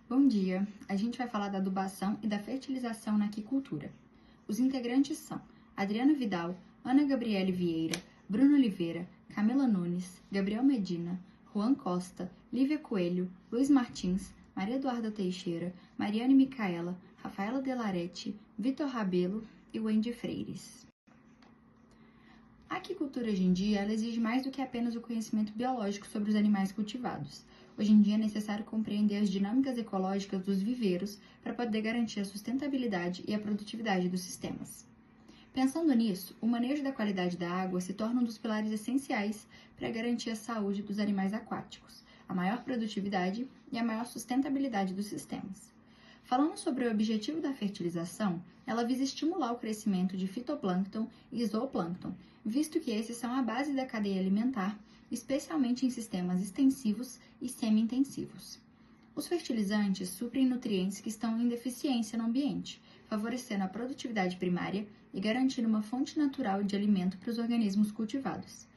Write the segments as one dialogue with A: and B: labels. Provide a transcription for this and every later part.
A: Bom dia! A gente vai falar da adubação e da fertilização na aquicultura. Os integrantes são Adriana Vidal, Ana Gabriele Vieira, Bruno Oliveira, Camila Nunes, Gabriel Medina, Juan Costa, Lívia Coelho, Luiz Martins, Maria Eduarda Teixeira, Mariane Micaela, Rafaela Delarete, Vitor Rabelo e Wendy Freires. A aquicultura hoje em dia ela exige mais do que apenas o conhecimento biológico sobre os animais cultivados. Hoje em dia é necessário compreender as dinâmicas ecológicas dos viveiros para poder garantir a sustentabilidade e a produtividade dos sistemas. Pensando nisso, o manejo da qualidade da água se torna um dos pilares essenciais para garantir a saúde dos animais aquáticos, a maior produtividade e a maior sustentabilidade dos sistemas. Falando sobre o objetivo da fertilização, ela visa estimular o crescimento de fitoplâncton e zooplâncton, visto que esses são a base da cadeia alimentar, especialmente em sistemas extensivos e semi-intensivos. Os fertilizantes suprem nutrientes que estão em deficiência no ambiente, favorecendo a produtividade primária e garantindo uma fonte natural de alimento para os organismos cultivados.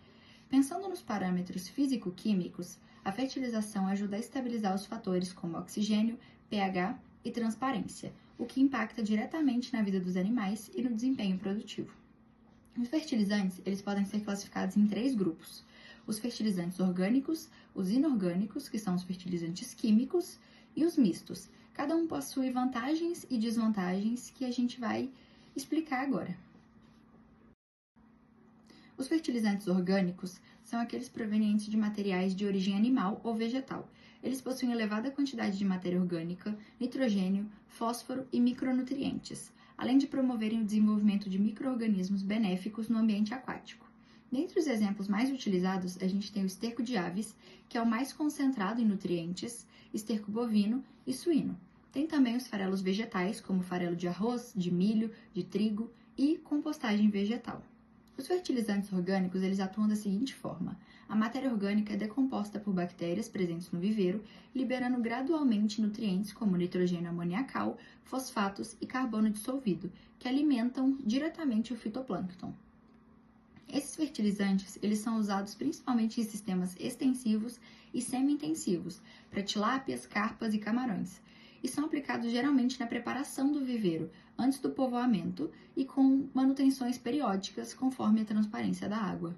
A: Pensando nos parâmetros físico-químicos, a fertilização ajuda a estabilizar os fatores como oxigênio, pH e transparência, o que impacta diretamente na vida dos animais e no desempenho produtivo. Os fertilizantes eles podem ser classificados em 3 grupos: os fertilizantes orgânicos, os inorgânicos, que são os fertilizantes químicos, e os mistos. Cada um possui vantagens e desvantagens que a gente vai explicar agora. Os fertilizantes orgânicos são aqueles provenientes de materiais de origem animal ou vegetal. Eles possuem elevada quantidade de matéria orgânica, nitrogênio, fósforo e micronutrientes, além de promoverem o desenvolvimento de micro-organismos benéficos no ambiente aquático. Dentre os exemplos mais utilizados, a gente tem o esterco de aves, que é o mais concentrado em nutrientes, esterco bovino e suíno. Tem também os farelos vegetais, como farelo de arroz, de milho, de trigo e compostagem vegetal. Os fertilizantes orgânicos eles atuam da seguinte forma: a matéria orgânica é decomposta por bactérias presentes no viveiro, liberando gradualmente nutrientes como nitrogênio amoniacal, fosfatos e carbono dissolvido, que alimentam diretamente o fitoplâncton. Esses fertilizantes eles são usados principalmente em sistemas extensivos e semi-intensivos, para tilápias, carpas e camarões, e são aplicados geralmente na preparação do viveiro, antes do povoamento e com manutenções periódicas conforme a transparência da água.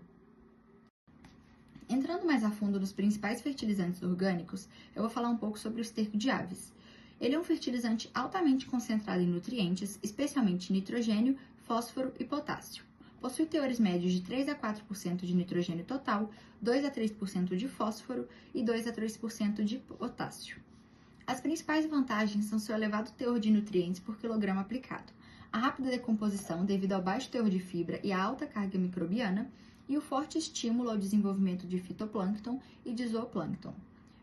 A: Entrando mais a fundo nos principais fertilizantes orgânicos, eu vou falar um pouco sobre o esterco de aves. Ele é um fertilizante altamente concentrado em nutrientes, especialmente nitrogênio, fósforo e potássio. Possui teores médios de 3 a 4% de nitrogênio total, 2 a 3% de fósforo e 2 a 3% de potássio. As principais vantagens são seu elevado teor de nutrientes por quilograma aplicado, a rápida decomposição devido ao baixo teor de fibra e à alta carga microbiana, e o forte estímulo ao desenvolvimento de fitoplâncton e de zooplâncton.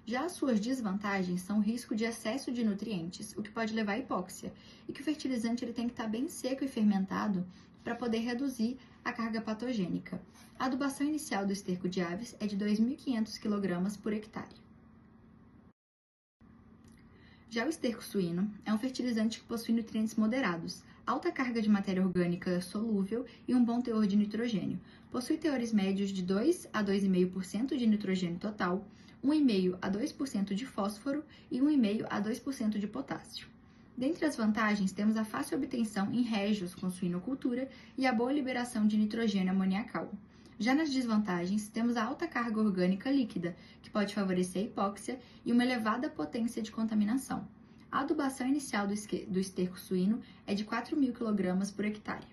A: Já as suas desvantagens são o risco de excesso de nutrientes, o que pode levar à hipóxia, e que o fertilizante ele tem que estar bem seco e fermentado para poder reduzir a carga patogênica. A adubação inicial do esterco de aves é de 2.500 kg por hectare. Já o esterco suíno é um fertilizante que possui nutrientes moderados, alta carga de matéria orgânica solúvel e um bom teor de nitrogênio. Possui teores médios de 2 a 2,5% de nitrogênio total, 1,5 a 2% de fósforo e 1,5 a 2% de potássio. Dentre as vantagens, temos a fácil obtenção em régios com suinocultura e a boa liberação de nitrogênio amoniacal. Já nas desvantagens, temos a alta carga orgânica líquida, que pode favorecer a hipóxia e uma elevada potência de contaminação. A adubação inicial do esterco suíno é de 4.000 kg por hectare.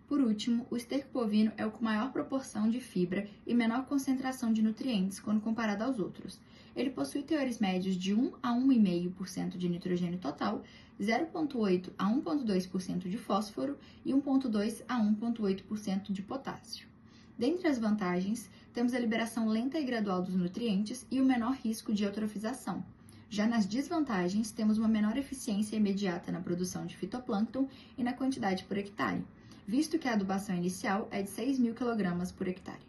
A: Por último, o esterco bovino é o com maior proporção de fibra e menor concentração de nutrientes quando comparado aos outros. Ele possui teores médios de 1 a 1,5% de nitrogênio total, 0,8 a 1,2% de fósforo e 1,2 a 1,8% de potássio. Dentre as vantagens, temos a liberação lenta e gradual dos nutrientes e o menor risco de eutrofização. Já nas desvantagens, temos uma menor eficiência imediata na produção de fitoplâncton e na quantidade por hectare, visto que a adubação inicial é de 6.000 kg por hectare.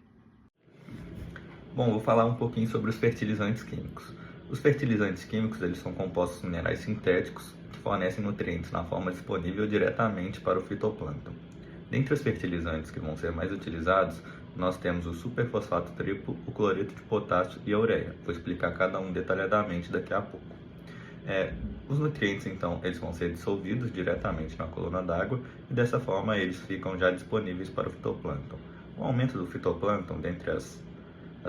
B: Bom, vou falar um pouquinho sobre os fertilizantes químicos. Os fertilizantes químicos eles são compostos minerais sintéticos que fornecem nutrientes na forma disponível diretamente para o fitoplâncton. Dentre os fertilizantes que vão ser mais utilizados, nós temos o superfosfato triplo, o cloreto de potássio e a ureia. Vou explicar cada um detalhadamente daqui a pouco. Os nutrientes, então, eles vão ser dissolvidos diretamente na coluna d'água e dessa forma eles ficam já disponíveis para o fitoplâncton. O aumento do fitoplâncton, dentre as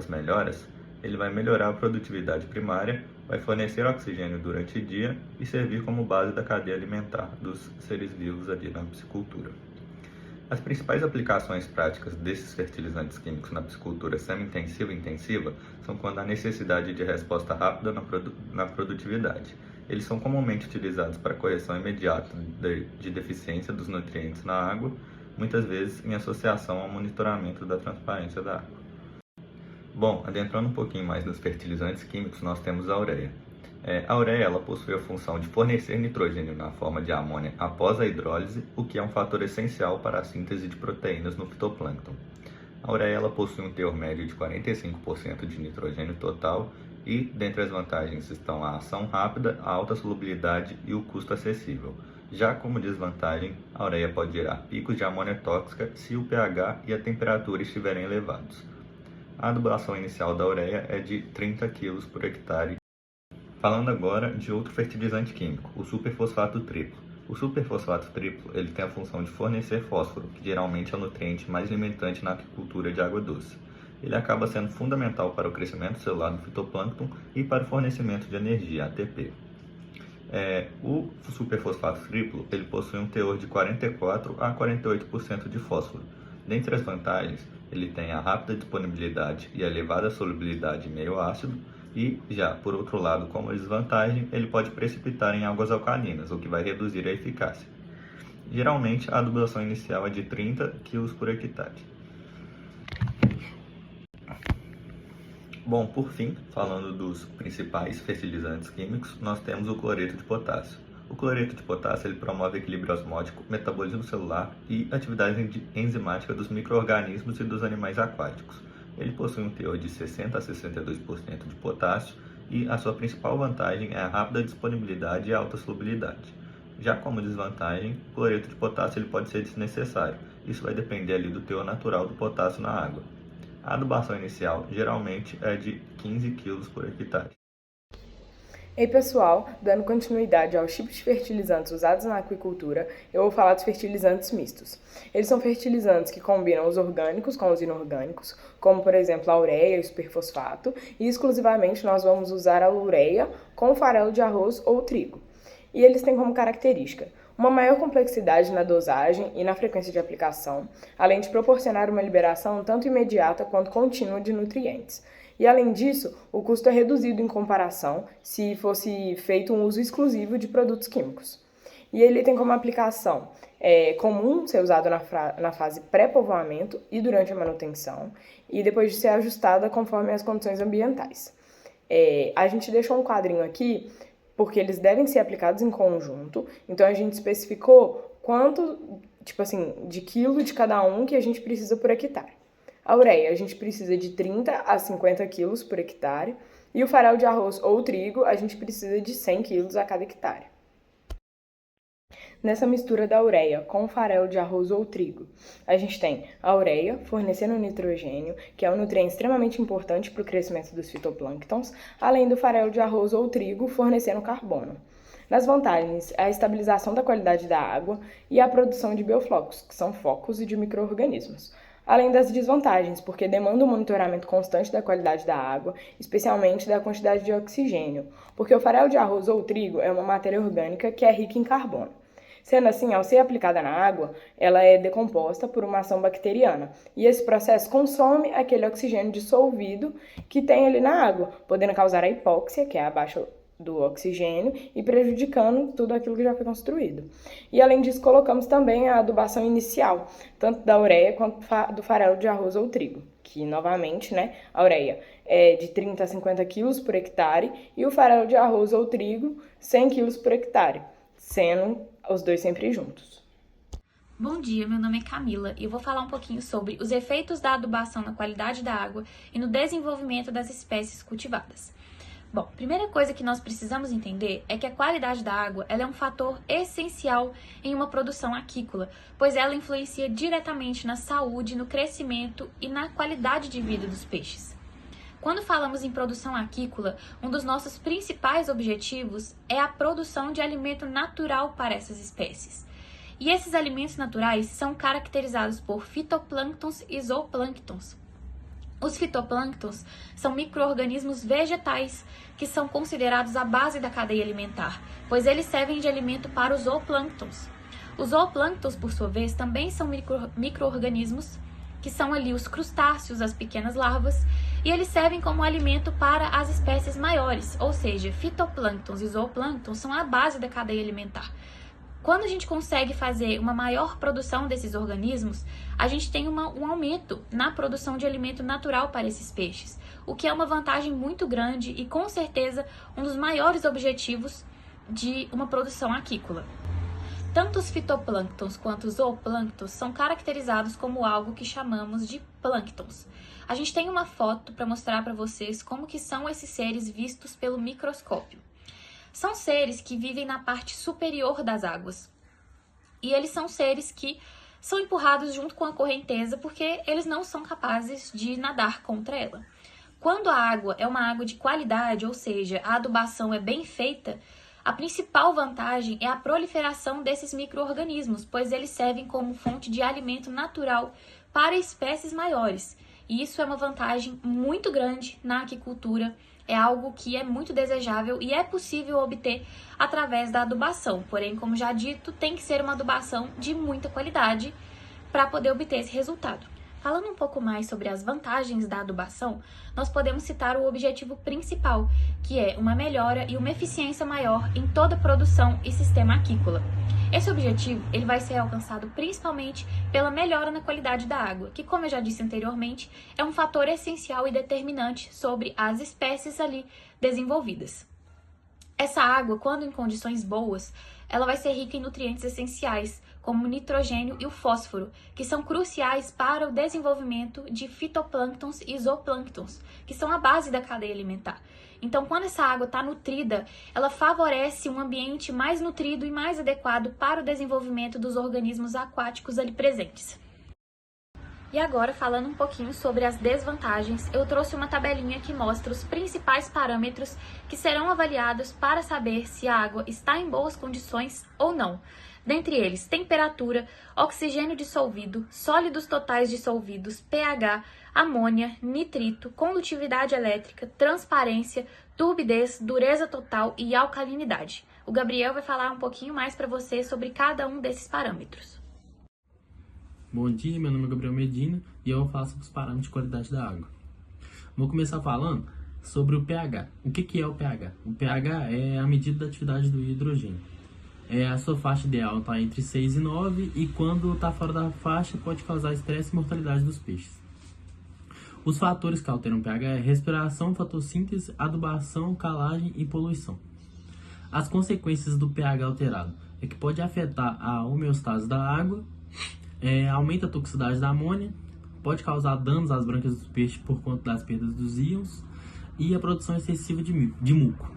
B: melhoras, ele vai melhorar a produtividade primária, vai fornecer oxigênio durante o dia e servir como base da cadeia alimentar dos seres vivos ali na piscicultura. As principais aplicações práticas desses fertilizantes químicos na piscicultura semi-intensiva e intensiva são quando há necessidade de resposta rápida na produtividade. Eles são comumente utilizados para correção imediata de deficiência dos nutrientes na água, muitas vezes em associação ao monitoramento da transparência da água. Bom, adentrando um pouquinho mais nos fertilizantes químicos, nós temos a ureia. A ureia ela possui a função de fornecer nitrogênio na forma de amônia após a hidrólise, o que é um fator essencial para a síntese de proteínas no fitoplâncton. A ureia ela possui um teor médio de 45% de nitrogênio total e, dentre as vantagens, estão a ação rápida, a alta solubilidade e o custo acessível. Já como desvantagem, a ureia pode gerar picos de amônia tóxica se o pH e a temperatura estiverem elevados. A adubação inicial da ureia é de 30 kg por hectare. Falando agora de outro fertilizante químico, o superfosfato triplo. O superfosfato triplo ele tem a função de fornecer fósforo, que geralmente é o nutriente mais limitante na aquicultura de água doce. Ele acaba sendo fundamental para o crescimento celular do fitoplâncton e para o fornecimento de energia, ATP. O superfosfato triplo ele possui um teor de 44 a 48% de fósforo. Dentre as vantagens, ele tem a rápida disponibilidade e a elevada solubilidade em meio ácido, e já, por outro lado, como desvantagem, ele pode precipitar em águas alcalinas, o que vai reduzir a eficácia. Geralmente, a adubação inicial é de 30 kg por hectare. Bom, por fim, falando dos principais fertilizantes químicos, nós temos o cloreto de potássio. O cloreto de potássio ele promove equilíbrio osmótico, metabolismo celular e atividade enzimática dos micro-organismos e dos animais aquáticos. Ele possui um teor de 60% a 62% de potássio e a sua principal vantagem é a rápida disponibilidade e a alta solubilidade. Já como desvantagem, o cloreto de potássio ele pode ser desnecessário. Isso vai depender ali do teor natural do potássio na água. A adubação inicial geralmente é de 15 kg por hectare.
C: Ei pessoal, dando continuidade aos tipos de fertilizantes usados na aquicultura, eu vou falar dos fertilizantes mistos. Eles são fertilizantes que combinam os orgânicos com os inorgânicos, como por exemplo a ureia e o superfosfato, e exclusivamente nós vamos usar a ureia com farelo de arroz ou trigo. E eles têm como característica uma maior complexidade na dosagem e na frequência de aplicação, além de proporcionar uma liberação tanto imediata quanto contínua de nutrientes. E, além disso, o custo é reduzido em comparação se fosse feito um uso exclusivo de produtos químicos. E ele tem como aplicação comum ser usado na fase pré-povoamento e durante a manutenção, e depois de ser ajustada conforme as condições ambientais. A gente deixou um quadrinho aqui porque eles devem ser aplicados em conjunto, então a gente especificou quanto, de quilo de cada um que a gente precisa por hectare. A ureia, a gente precisa de 30 a 50 quilos por hectare, e o farelo de arroz ou trigo, a gente precisa de 100 quilos a cada hectare. Nessa mistura da ureia com o farelo de arroz ou trigo, a gente tem a ureia fornecendo nitrogênio, que é um nutriente extremamente importante para o crescimento dos fitoplânctons, além do farelo de arroz ou trigo fornecendo carbono. Nas vantagens, a estabilização da qualidade da água e a produção de bioflocos, que são focos e de micro-organismos. Além das desvantagens, porque demanda um monitoramento constante da qualidade da água, especialmente da quantidade de oxigênio, porque o farelo de arroz ou trigo é uma matéria orgânica que é rica em carbono. Sendo assim, ao ser aplicada na água, ela é decomposta por uma ação bacteriana, e esse processo consome aquele oxigênio dissolvido que tem ali na água, podendo causar a hipóxia, que é a baixa do oxigênio, e prejudicando tudo aquilo que já foi construído. E além disso, colocamos também a adubação inicial, tanto da ureia quanto do farelo de arroz ou trigo, que novamente, a ureia é de 30 a 50 quilos por hectare e o farelo de arroz ou trigo 100 quilos por hectare, sendo os dois sempre juntos.
D: Bom dia, meu nome é Camila e eu vou falar um pouquinho sobre os efeitos da adubação na qualidade da água e no desenvolvimento das espécies cultivadas. Bom, primeira coisa que nós precisamos entender é que a qualidade da água ela é um fator essencial em uma produção aquícola, pois ela influencia diretamente na saúde, no crescimento e na qualidade de vida dos peixes. Quando falamos em produção aquícola, um dos nossos principais objetivos é a produção de alimento natural para essas espécies. E esses alimentos naturais são caracterizados por fitoplânctons e zooplânctons. Os fitoplânctons são micro-organismos vegetais que são considerados a base da cadeia alimentar, pois eles servem de alimento para os zooplânctons. Os zooplânctons, por sua vez, também são micro-organismos que são ali os crustáceos, as pequenas larvas, e eles servem como alimento para as espécies maiores, ou seja, fitoplânctons e zooplânctons são a base da cadeia alimentar. Quando a gente consegue fazer uma maior produção desses organismos, a gente tem um aumento na produção de alimento natural para esses peixes, o que é uma vantagem muito grande e, com certeza, um dos maiores objetivos de uma produção aquícola. Tanto os fitoplânctons quanto os zooplânctons são caracterizados como algo que chamamos de plânctons. A gente tem uma foto para mostrar para vocês como que são esses seres vistos pelo microscópio. São seres que vivem na parte superior das águas. E eles são seres que são empurrados junto com a correnteza porque eles não são capazes de nadar contra ela. Quando a água é uma água de qualidade, ou seja, a adubação é bem feita, a principal vantagem é a proliferação desses micro-organismos, pois eles servem como fonte de alimento natural para espécies maiores. E isso é uma vantagem muito grande na aquicultura. É algo que é muito desejável e é possível obter através da adubação. Porém, como já dito, tem que ser uma adubação de muita qualidade para poder obter esse resultado. Falando um pouco mais sobre as vantagens da adubação, nós podemos citar o objetivo principal, que é uma melhora e uma eficiência maior em toda a produção e sistema aquícola. Esse objetivo ele vai ser alcançado principalmente pela melhora na qualidade da água, que, como eu já disse anteriormente, é um fator essencial e determinante sobre as espécies ali desenvolvidas. Essa água, quando em condições boas, ela vai ser rica em nutrientes essenciais, como o nitrogênio e o fósforo, que são cruciais para o desenvolvimento de fitoplânctons e zooplânctons, que são a base da cadeia alimentar. Então, quando essa água está nutrida, ela favorece um ambiente mais nutrido e mais adequado para o desenvolvimento dos organismos aquáticos ali presentes. E agora, falando um pouquinho sobre as desvantagens, eu trouxe uma tabelinha que mostra os principais parâmetros que serão avaliados para saber se a água está em boas condições ou não. Dentre eles, temperatura, oxigênio dissolvido, sólidos totais dissolvidos, pH, amônia, nitrito, condutividade elétrica, transparência, turbidez, dureza total e alcalinidade. O Gabriel vai falar um pouquinho mais para você sobre cada um desses parâmetros.
E: Bom dia, meu nome é Gabriel Medina e eu vou falar sobre os parâmetros de qualidade da água. Vou começar falando sobre o pH. O que é o pH? O pH é a medida da atividade do hidrogênio. A sua faixa ideal está entre 6 e 9 e quando está fora da faixa pode causar estresse e mortalidade dos peixes. Os fatores que alteram o pH é respiração, fotossíntese, adubação, calagem e poluição. As consequências do pH alterado é que pode afetar a homeostase da água, aumenta a toxicidade da amônia, pode causar danos às brânquias dos peixes por conta das perdas dos íons e a produção excessiva de muco.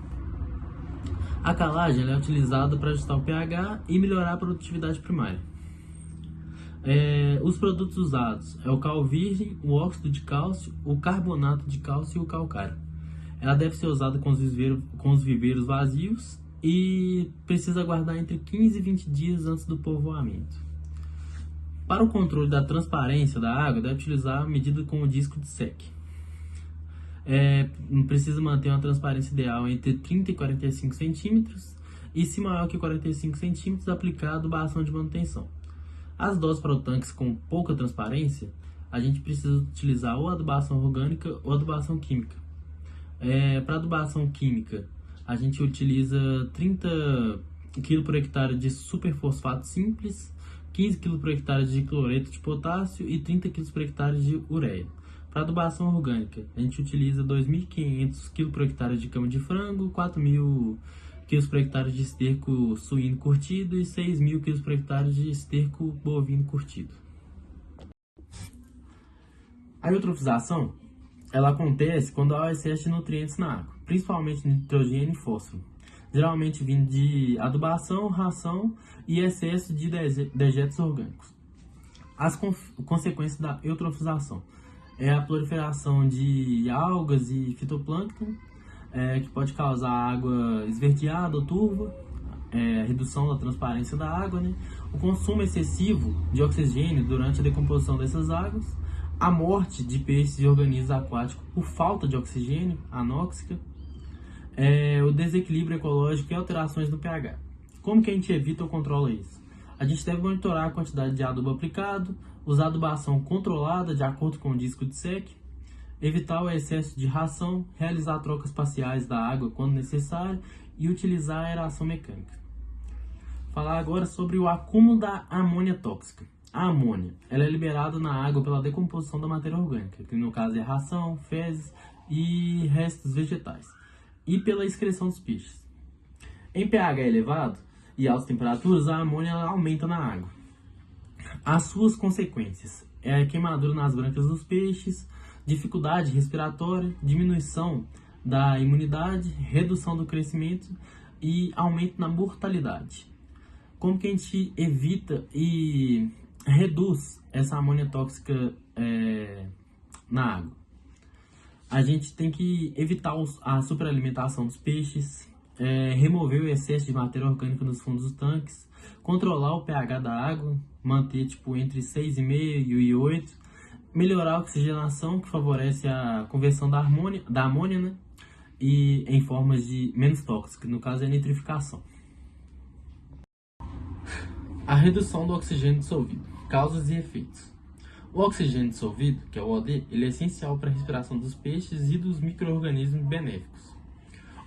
E: A calagem é utilizada para ajustar o pH e melhorar a produtividade primária. Os produtos usados é o cal virgem, o óxido de cálcio, o carbonato de cálcio e o calcário. Ela deve ser usada com os viveiros vazios e precisa guardar entre 15 e 20 dias antes do povoamento. Para o controle da transparência da água, deve utilizar a medida com o disco de SEC. Precisa manter uma transparência ideal entre 30 e 45 centímetros e, se maior que 45 centímetros, aplicar a adubação de manutenção. As doses para o tanques com pouca transparência, a gente precisa utilizar ou adubação orgânica ou adubação química. Para adubação química, a gente utiliza 30 kg por hectare de superfosfato simples, 15 kg por hectare de cloreto de potássio e 30 kg por hectare de ureia. Para adubação orgânica, a gente utiliza 2.500 kg por hectare de cama de frango, 4.000 kg por hectare de esterco suíno curtido e 6.000 kg por hectare de esterco bovino curtido. A eutrofização ela acontece quando há excesso de nutrientes na água. principalmente nitrogênio e fósforo, geralmente vindo de adubação, ração e excesso de dejetos orgânicos. As consequências da eutrofização é a proliferação de algas e fitoplâncton, que pode causar água esverdeada ou turva, redução da transparência da água, né? O consumo excessivo de oxigênio durante a decomposição dessas águas, a morte de peixes e organismos aquáticos por falta de oxigênio, anóxica, o desequilíbrio ecológico e alterações no pH. Como que a gente evita ou controla isso? A gente deve monitorar a quantidade de adubo aplicado, usar adubação controlada de acordo com o disco de SEC, evitar o excesso de ração, realizar trocas parciais da água quando necessário e utilizar a aeração mecânica. Falar agora sobre o acúmulo da amônia tóxica. A amônia ela é liberada na água pela decomposição da matéria orgânica, que no caso é ração, fezes e restos vegetais, e pela excreção dos peixes. Em pH elevado e altas temperaturas, a amônia aumenta na água. As suas consequências é a queimadura nas brancas dos peixes, dificuldade respiratória, diminuição da imunidade, redução do crescimento e aumento na mortalidade. Como que a gente evita e reduz essa amônia tóxica na água? A gente tem que evitar a superalimentação dos peixes, remover o excesso de matéria orgânica nos fundos dos tanques, controlar o pH da água, manter entre 6,5 e 8, melhorar a oxigenação, que favorece a conversão da amônia, né? E em formas de menos tóxicas, no caso é a nitrificação. A redução do oxigênio dissolvido, causas e efeitos. O oxigênio dissolvido, que é o OD, ele é essencial para a respiração dos peixes e dos micro-organismos benéficos.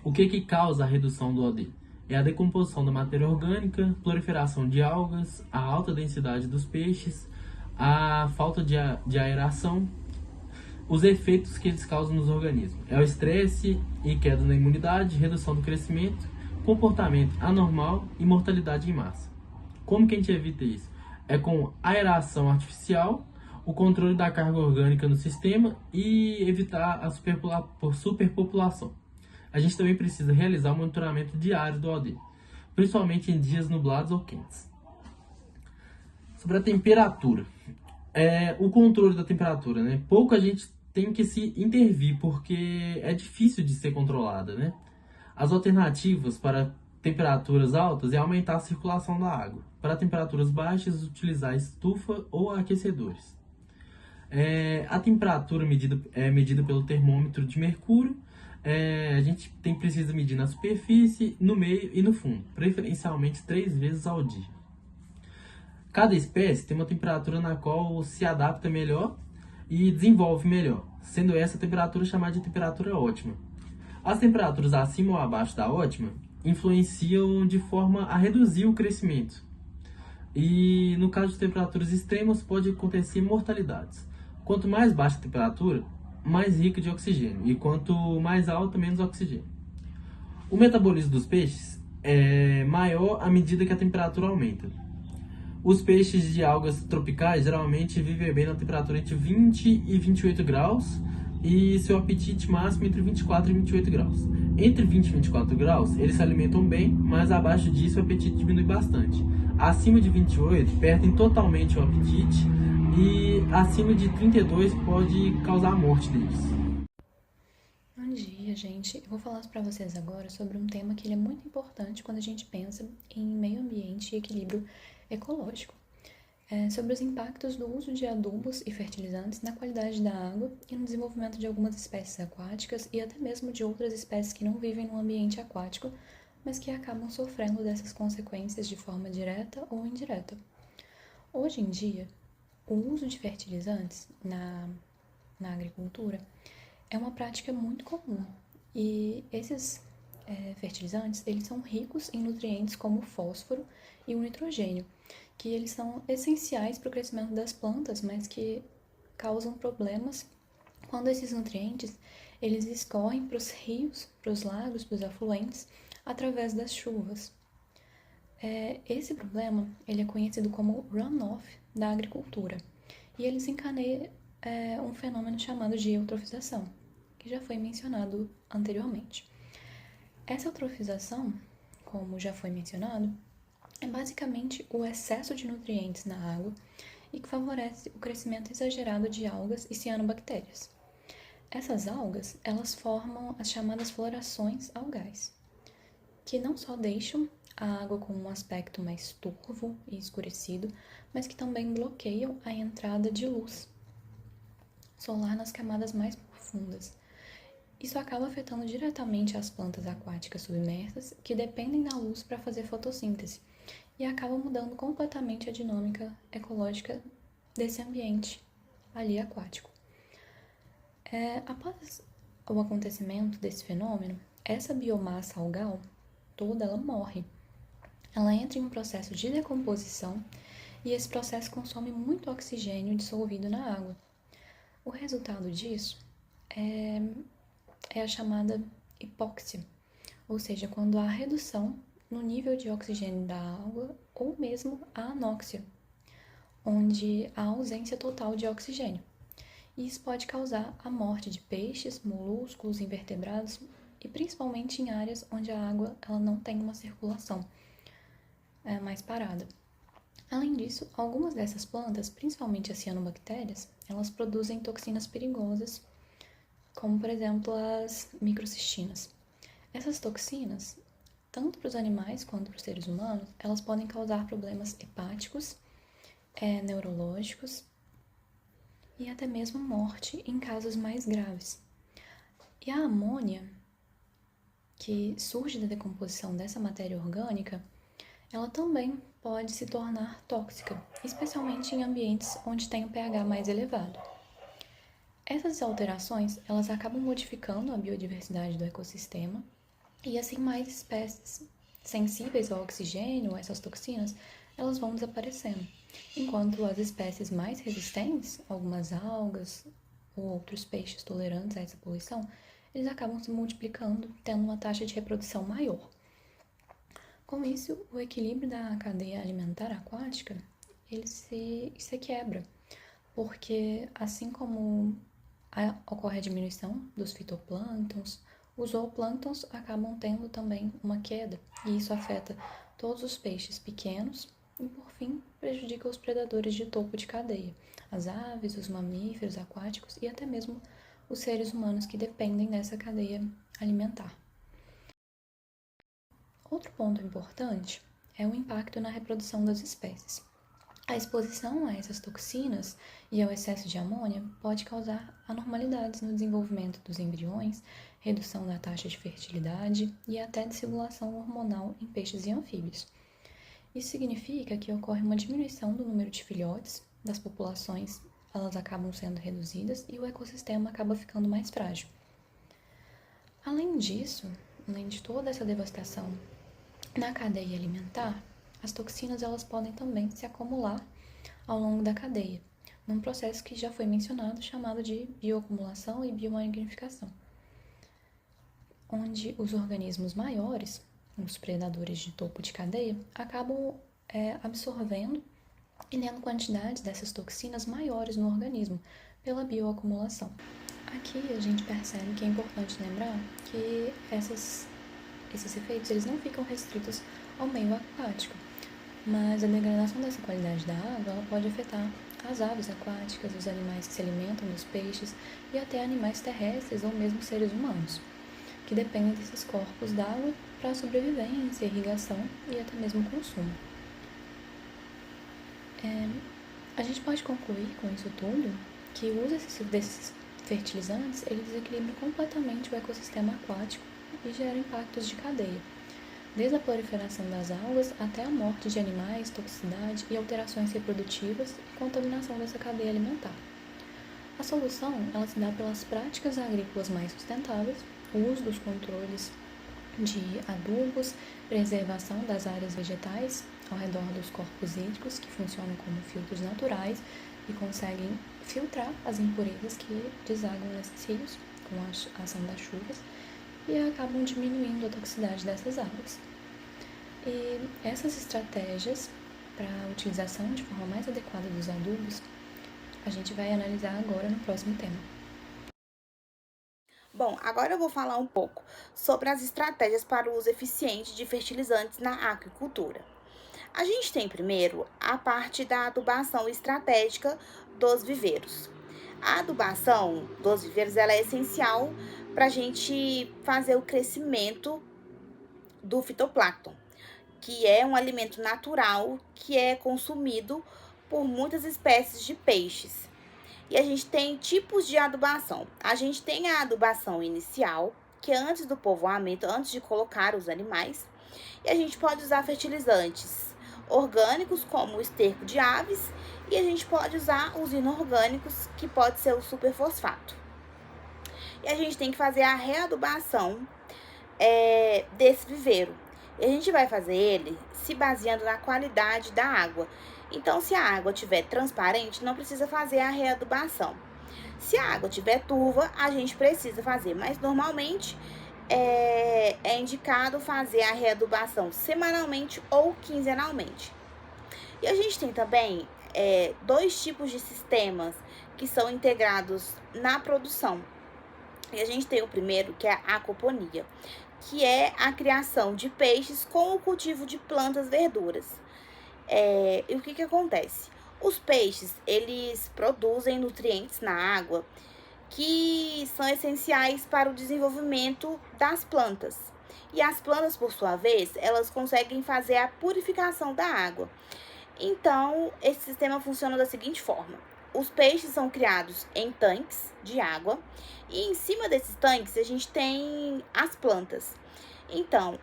E: O que causa a redução do OD? É a decomposição da matéria orgânica, proliferação de algas, a alta densidade dos peixes, a falta de aeração, os efeitos que eles causam nos organismos. É o estresse e queda na imunidade, redução do crescimento, comportamento anormal e mortalidade em massa. Como que a gente evita isso? É com aeração artificial, o controle da carga orgânica no sistema e evitar a superpopulação. A gente também precisa realizar o monitoramento diário do OD, principalmente em dias nublados ou quentes. Sobre a temperatura. O controle da temperatura, né? Pouco a gente tem que se intervir, porque é difícil de ser controlada, né? As alternativas para temperaturas altas é aumentar a circulação da água. Para temperaturas baixas, utilizar estufa ou aquecedores. A temperatura é medida pelo termômetro de mercúrio. A gente precisa medir na superfície, no meio e no fundo, preferencialmente 3 vezes ao dia. Cada espécie tem uma temperatura na qual se adapta melhor e desenvolve melhor, sendo essa temperatura chamada de temperatura ótima. As temperaturas acima ou abaixo da ótima influenciam de forma a reduzir o crescimento. E no caso de temperaturas extremas pode acontecer mortalidades. Quanto mais baixa a temperatura, mais rica de oxigênio, e quanto mais alta, menos oxigênio. O metabolismo dos peixes é maior à medida que a temperatura aumenta. Os peixes de algas tropicais geralmente vivem bem na temperatura entre 20 e 28 graus e seu apetite máximo entre 24 e 28 graus. Entre 20 e 24 graus, eles se alimentam bem, mas abaixo disso o apetite diminui bastante. Acima de 28, perdem totalmente o apetite e acima de 32 pode causar a morte deles.
F: Bom dia, gente. Eu vou falar para vocês agora sobre um tema que ele é muito importante quando a gente pensa em meio ambiente e equilíbrio ecológico. Sobre os impactos do uso de adubos e fertilizantes na qualidade da água e no desenvolvimento de algumas espécies aquáticas e até mesmo de outras espécies que não vivem no ambiente aquático, mas que acabam sofrendo dessas consequências de forma direta ou indireta. Hoje em dia, o uso de fertilizantes na agricultura é uma prática muito comum e esses fertilizantes eles são ricos em nutrientes como o fósforo e o nitrogênio, que eles são essenciais para o crescimento das plantas, mas que causam problemas quando esses nutrientes eles escorrem para os rios, para os lagos, para os afluentes, através das chuvas. Esse problema ele é conhecido como runoff da agricultura, e ele desencadeia um fenômeno chamado de eutrofização, que já foi mencionado anteriormente. Essa eutrofização, como já foi mencionado, é basicamente o excesso de nutrientes na água e que favorece o crescimento exagerado de algas e cianobactérias. Essas algas, elas formam as chamadas florações algais, que não só deixam a água com um aspecto mais turvo e escurecido, mas que também bloqueiam a entrada de luz solar nas camadas mais profundas. Isso acaba afetando diretamente as plantas aquáticas submersas, que dependem da luz para fazer fotossíntese, e acaba mudando completamente a dinâmica ecológica desse ambiente ali aquático. Após o acontecimento desse fenômeno, essa biomassa algal toda ela morre. Ela entra em um processo de decomposição e esse processo consome muito oxigênio dissolvido na água. O resultado disso é a chamada hipóxia, ou seja, quando há redução no nível de oxigênio da água ou mesmo a anóxia, onde há ausência total de oxigênio. E isso pode causar a morte de peixes, molúsculos, invertebrados e principalmente em áreas onde a água ela não tem uma circulação mais parada. Além disso, algumas dessas plantas, principalmente as cianobactérias, elas produzem toxinas perigosas, como por exemplo as microcistinas. Essas toxinas, tanto para os animais quanto para os seres humanos, elas podem causar problemas hepáticos, neurológicos e até mesmo morte em casos mais graves. E a amônia, que surge da decomposição dessa matéria orgânica, ela também pode se tornar tóxica, especialmente em ambientes onde tem um pH mais elevado. Essas alterações, elas acabam modificando a biodiversidade do ecossistema e assim mais espécies sensíveis ao oxigênio, essas toxinas, elas vão desaparecendo, enquanto as espécies mais resistentes, algumas algas ou outros peixes tolerantes a essa poluição, eles acabam se multiplicando, tendo uma taxa de reprodução maior. Com isso, o equilíbrio da cadeia alimentar aquática, ele se quebra, porque assim como ocorre a diminuição dos fitoplânctons, os zooplânctons acabam tendo também uma queda, e isso afeta todos os peixes pequenos e, por fim, prejudica os predadores de topo de cadeia, as aves, os mamíferos aquáticos e até mesmo os seres humanos que dependem dessa cadeia alimentar. Outro ponto importante é o impacto na reprodução das espécies. A exposição a essas toxinas e ao excesso de amônia pode causar anormalidades no desenvolvimento dos embriões, redução da taxa de fertilidade e até desregulação hormonal em peixes e anfíbios. Isso significa que ocorre uma diminuição do número de filhotes, das populações elas acabam sendo reduzidas e o ecossistema acaba ficando mais frágil. Além disso, além de toda essa devastação na cadeia alimentar, as toxinas elas podem também se acumular ao longo da cadeia, num processo que já foi mencionado, chamado de bioacumulação e biomagnificação, onde os organismos maiores, os predadores de topo de cadeia, acabam absorvendo e tendo quantidades dessas toxinas maiores no organismo pela bioacumulação. Aqui a gente percebe que é importante lembrar que esses efeitos eles não ficam restritos ao meio aquático, mas a degradação dessa qualidade da água ela pode afetar as aves aquáticas, os animais que se alimentam dos peixes e até animais terrestres ou mesmo seres humanos, que dependem desses corpos d'água para a sobrevivência, irrigação e até mesmo consumo. A gente pode concluir com isso tudo que o uso desses fertilizantes ele desequilibra completamente o ecossistema aquático e gera impactos de cadeia, desde a proliferação das algas até a morte de animais, toxicidade e alterações reprodutivas e contaminação dessa cadeia alimentar. A solução ela se dá pelas práticas agrícolas mais sustentáveis, o uso dos controles de adubos, preservação das áreas vegetais ao redor dos corpos hídricos que funcionam como filtros naturais e conseguem filtrar as impurezas que desaguam nesses rios com a ação das chuvas e acabam diminuindo a toxicidade dessas águas. E essas estratégias para a utilização de forma mais adequada dos adubos, a gente vai analisar agora no próximo tema.
G: Bom, agora eu vou falar um pouco sobre as estratégias para o uso eficiente de fertilizantes na aquicultura. A gente tem primeiro a parte da adubação estratégica dos viveiros. A adubação dos viveiros ela é essencial para a gente fazer o crescimento do fitoplâncton, que é um alimento natural que é consumido por muitas espécies de peixes. E a gente tem tipos de adubação. A gente tem a adubação inicial, que é antes do povoamento, antes de colocar os animais. E a gente pode usar fertilizantes orgânicos, como o esterco de aves, e a gente pode usar os inorgânicos, que pode ser o superfosfato. E a gente tem que fazer a readubação desse viveiro. E a gente vai fazer ele se baseando na qualidade da água. Então, se a água estiver transparente, não precisa fazer a readubação. Se a água estiver turva, a gente precisa fazer, mas normalmente é indicado fazer a readubação semanalmente ou quinzenalmente. E a gente tem também dois tipos de sistemas que são integrados na produção. E a gente tem o primeiro, que é a aquaponia, que é a criação de peixes com o cultivo de plantas verduras. E o que acontece? Os peixes, eles produzem nutrientes na água que são essenciais para o desenvolvimento das plantas. E as plantas, por sua vez, elas conseguem fazer a purificação da água. Então, esse sistema funciona da seguinte forma. Os peixes são criados em tanques de água e em cima desses tanques a gente tem as plantas. Então,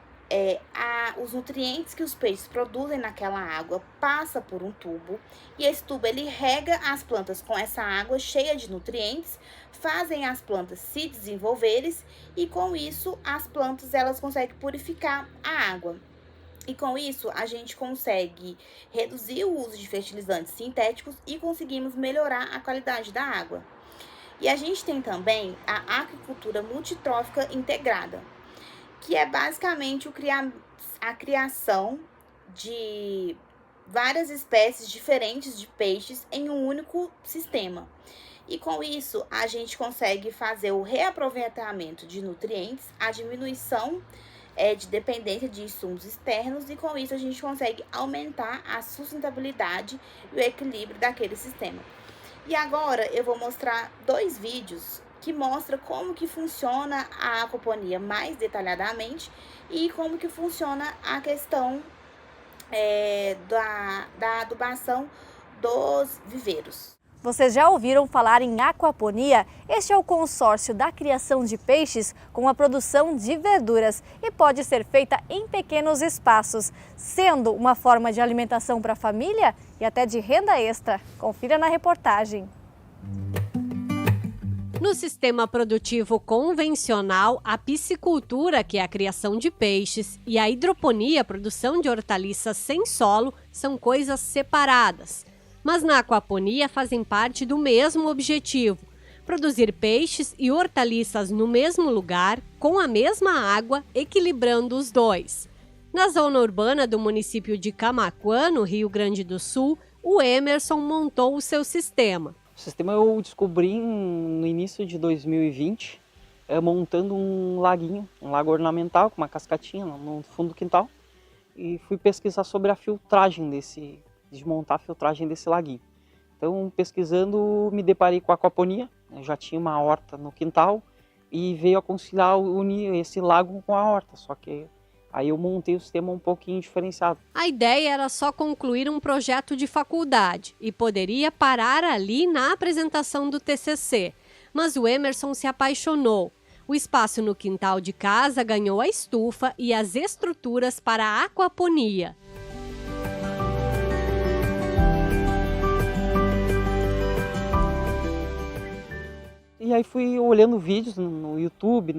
G: os nutrientes que os peixes produzem naquela água passa por um tubo e esse tubo ele rega as plantas com essa água cheia de nutrientes, fazem as plantas se desenvolverem e com isso as plantas elas conseguem purificar a água. E com isso a gente consegue reduzir o uso de fertilizantes sintéticos e conseguimos melhorar a qualidade da água. E a gente tem também a aquicultura multitrófica integrada, que é basicamente a criação de várias espécies diferentes de peixes em um único sistema. E com isso, a gente consegue fazer o reaproveitamento de nutrientes, a diminuição de dependência de insumos externos, e com isso a gente consegue aumentar a sustentabilidade e o equilíbrio daquele sistema. E agora eu vou mostrar dois vídeos que mostra como que funciona a aquaponia mais detalhadamente e como que funciona a questão da adubação dos viveiros.
H: Vocês já ouviram falar em aquaponia? Este é o consórcio da criação de peixes com a produção de verduras e pode ser feita em pequenos espaços, sendo uma forma de alimentação para a família e até de renda extra. Confira na reportagem.
I: No sistema produtivo convencional, a piscicultura, que é a criação de peixes, e a hidroponia, a produção de hortaliças sem solo, são coisas separadas. Mas na aquaponia fazem parte do mesmo objetivo: produzir peixes e hortaliças no mesmo lugar, com a mesma água, equilibrando os dois. Na zona urbana do município de Camaquã, no Rio Grande do Sul, o Emerson montou o seu sistema.
J: O sistema eu descobri no início de 2020, montando um laguinho, um lago ornamental com uma cascatinha no fundo do quintal, e fui pesquisar sobre a filtragem desmontar a filtragem desse laguinho. Então, pesquisando, me deparei com a aquaponia. Eu já tinha uma horta no quintal e veio a conciliar, unir esse lago com a horta, só que aí eu montei o sistema um pouquinho diferenciado.
I: A ideia era só concluir um projeto de faculdade e poderia parar ali na apresentação do TCC. Mas o Emerson se apaixonou. O espaço no quintal de casa ganhou a estufa e as estruturas para a aquaponia.
J: E aí fui olhando vídeos no YouTube,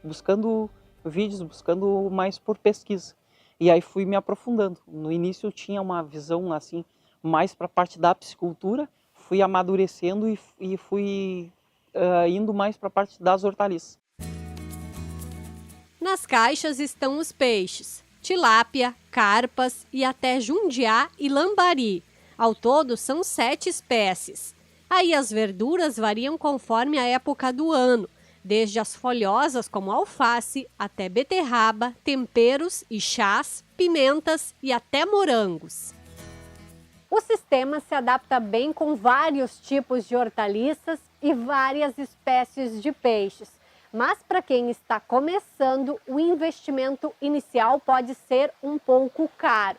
J: buscando vídeos, buscando mais por pesquisa. E aí fui me aprofundando. No início eu tinha uma visão assim mais para a parte da piscicultura, fui amadurecendo e fui indo mais para a parte das hortaliças.
I: Nas caixas estão os peixes, tilápia, carpas e até jundiá e lambari. Ao todo são 7 espécies. Aí as verduras variam conforme a época do ano. desde as folhosas como alface, até beterraba, temperos e chás, pimentas e até morangos. O sistema se adapta bem com vários tipos de hortaliças e várias espécies de peixes. Mas para quem está começando, o investimento inicial pode ser um pouco caro.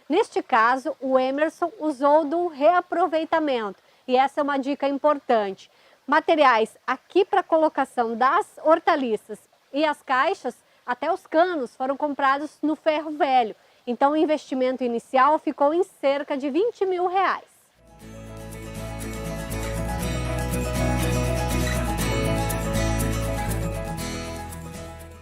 I: Neste caso, o Emerson usou do reaproveitamento e essa é uma dica importante. Materiais aqui para colocação das hortaliças e as caixas, até os canos, foram comprados no ferro velho. Então o investimento inicial ficou em cerca de R$20 mil.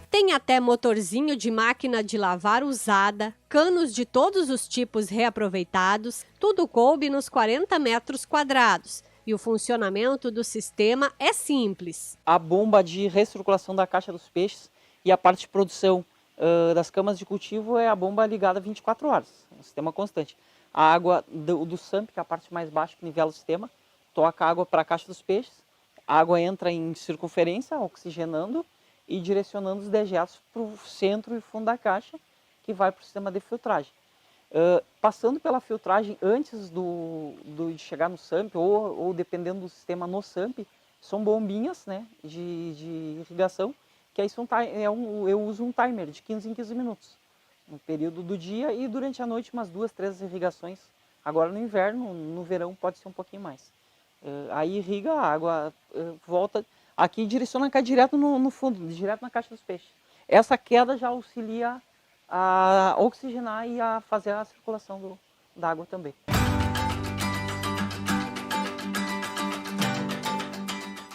I: Tem até motorzinho de máquina de lavar usada, canos de todos os tipos reaproveitados, tudo coube nos 40 metros quadrados. E o funcionamento do sistema é simples.
J: A bomba de recirculação da caixa dos peixes e a parte de produção das camas de cultivo é a bomba ligada 24 horas, um sistema constante. A água do SAMP, que é a parte mais baixa que nivela o sistema, toca a água para a caixa dos peixes, a água entra em circunferência, oxigenando e direcionando os dejetos para o centro e fundo da caixa, que vai para o sistema de filtragem. Passando pela filtragem antes de chegar no SAMP, ou dependendo do sistema no SAMP, são bombinhas, né, de irrigação, que aí eu uso um timer de 15 em 15 minutos, no período do dia e durante a noite umas 2, 3 irrigações. Agora no inverno, no verão pode ser um pouquinho mais. Aí irriga a água, volta aqui e direciona cá direto no fundo, direto na caixa dos peixes. Essa queda já auxilia a oxigenar e a fazer a circulação da água também.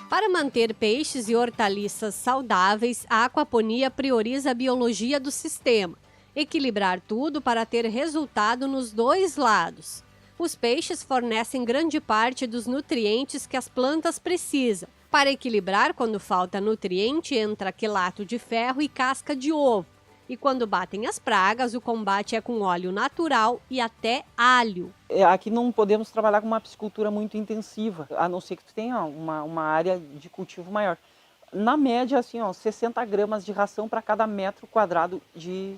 I: Para manter peixes e hortaliças saudáveis, a aquaponia prioriza a biologia do sistema, equilibrar tudo para ter resultado nos dois lados. Os peixes fornecem grande parte dos nutrientes que as plantas precisam. Para equilibrar, quando falta nutriente, entra quelato de ferro e casca de ovo. E quando batem as pragas, o combate é com óleo natural e até alho.
J: Aqui não podemos trabalhar com uma piscicultura muito intensiva, a não ser que tu tenha uma área de cultivo maior. Na média, assim, 60 gramas de ração para cada metro quadrado de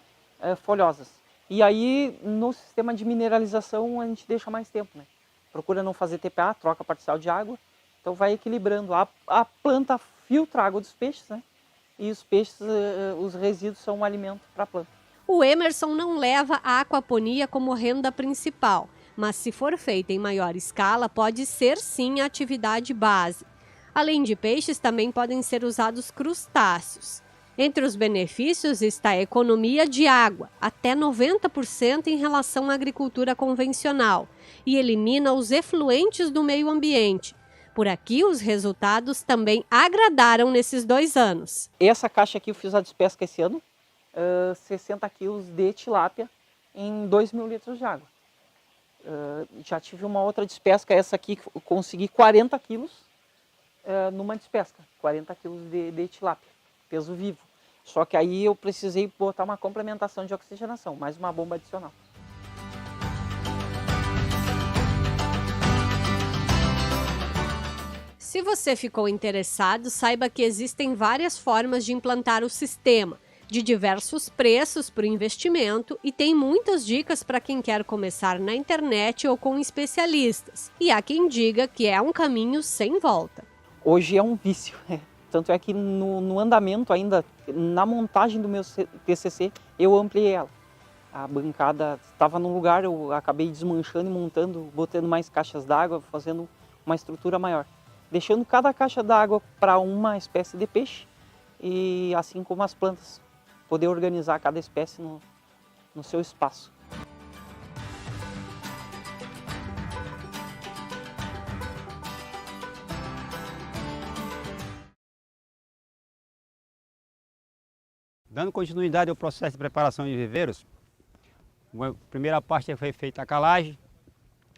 J: folhosas. E aí, no sistema de mineralização, a gente deixa mais tempo, né? Procura não fazer TPA, troca parcial de água. Então vai equilibrando. A planta filtra a água dos peixes, né? E os peixes, os resíduos são um alimento para a planta.
I: O Emerson não leva a aquaponia como renda principal, mas se for feita em maior escala, pode ser sim a atividade base. Além de peixes, também podem ser usados crustáceos. Entre os benefícios está a economia de água, até 90% em relação à agricultura convencional, e elimina os efluentes do meio ambiente. Por aqui, os resultados também agradaram nesses 2 anos.
J: Essa caixa aqui eu fiz a despesca esse ano, 60 quilos de tilápia em 2.000 litros de água. Já tive uma outra despesca, essa aqui eu consegui 40 quilos numa despesca, 40 quilos de tilápia, peso vivo. Só que aí eu precisei botar uma complementação de oxigenação, mais uma bomba adicional.
I: Se você ficou interessado, saiba que existem várias formas de implantar o sistema, de diversos preços para o investimento e tem muitas dicas para quem quer começar na internet ou com especialistas. E há quem diga que é um caminho sem volta.
J: Hoje é um vício, tanto é que no andamento ainda, na montagem do meu TCC, eu ampliei ela. A bancada estava num lugar, eu acabei desmanchando e montando, botando mais caixas d'água, fazendo uma estrutura maior. Deixando cada caixa d'água para uma espécie de peixe e assim como as plantas, poder organizar cada espécie no seu espaço.
K: Dando continuidade ao processo de preparação de viveiros, a primeira parte foi feita a calagem,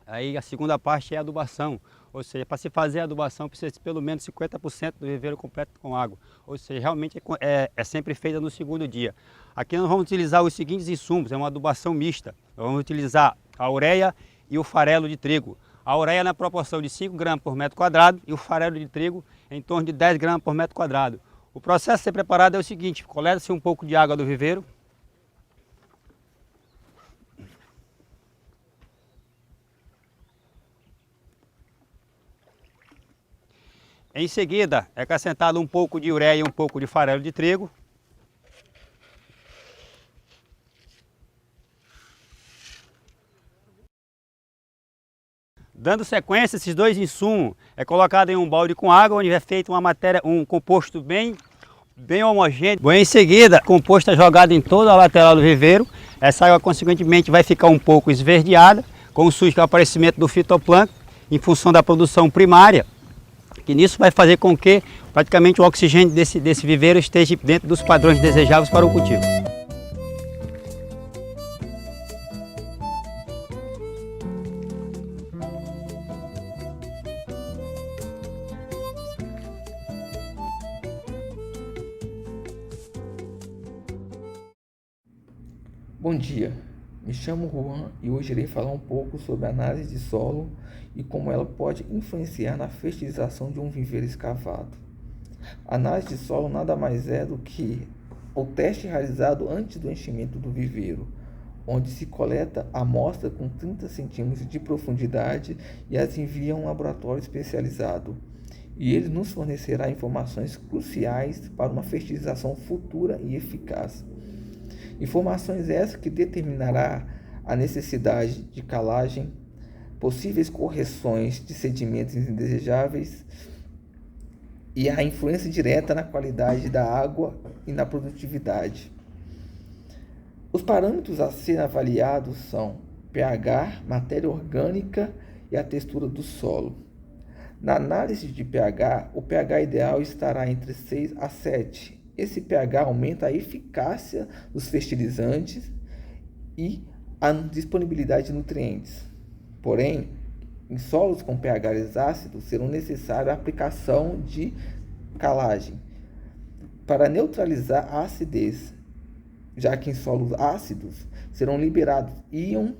K: aí a segunda parte é a adubação. Ou seja, para se fazer a adubação precisa de pelo menos 50% do viveiro completo com água. Ou seja, realmente é sempre feita no segundo dia. Aqui nós vamos utilizar os seguintes insumos, é uma adubação mista. Nós vamos utilizar a ureia e o farelo de trigo. A ureia na proporção de 5 gramas por metro quadrado e o farelo de trigo em torno de 10 gramas por metro quadrado. O processo de ser preparado é o seguinte: coleta-se um pouco de água do viveiro. Em seguida, é acrescentado um pouco de ureia e um pouco de farelo de trigo. Dando sequência, esses dois insumos é colocado em um balde com água, onde é feito um composto bem homogêneo. Em seguida, o composto é jogado em toda a lateral do viveiro. Essa água, consequentemente, vai ficar um pouco esverdeada, com o aparecimento do fitoplâncton, em função da produção primária, que nisso vai fazer com que praticamente o oxigênio desse viveiro esteja dentro dos padrões desejáveis para o cultivo.
L: Bom dia, me chamo Juan e hoje irei falar um pouco sobre a análise de solo e como ela pode influenciar na fertilização de um viveiro escavado. A análise de solo nada mais é do que o teste realizado antes do enchimento do viveiro, onde se coleta a amostra com 30 centímetros de profundidade e as envia a um laboratório especializado. E ele nos fornecerá informações cruciais para uma fertilização futura e eficaz. Informações essas que determinará a necessidade de calagem, possíveis correções de sedimentos indesejáveis e a influência direta na qualidade da água e na produtividade. Os parâmetros a serem avaliados são pH, matéria orgânica e a textura do solo. Na análise de pH, o pH ideal estará entre 6 a 7. Esse pH aumenta a eficácia dos fertilizantes e a disponibilidade de nutrientes. Porém, em solos com pHs ácidos, será necessária a aplicação de calagem para neutralizar a acidez, já que em solos ácidos serão liberados íons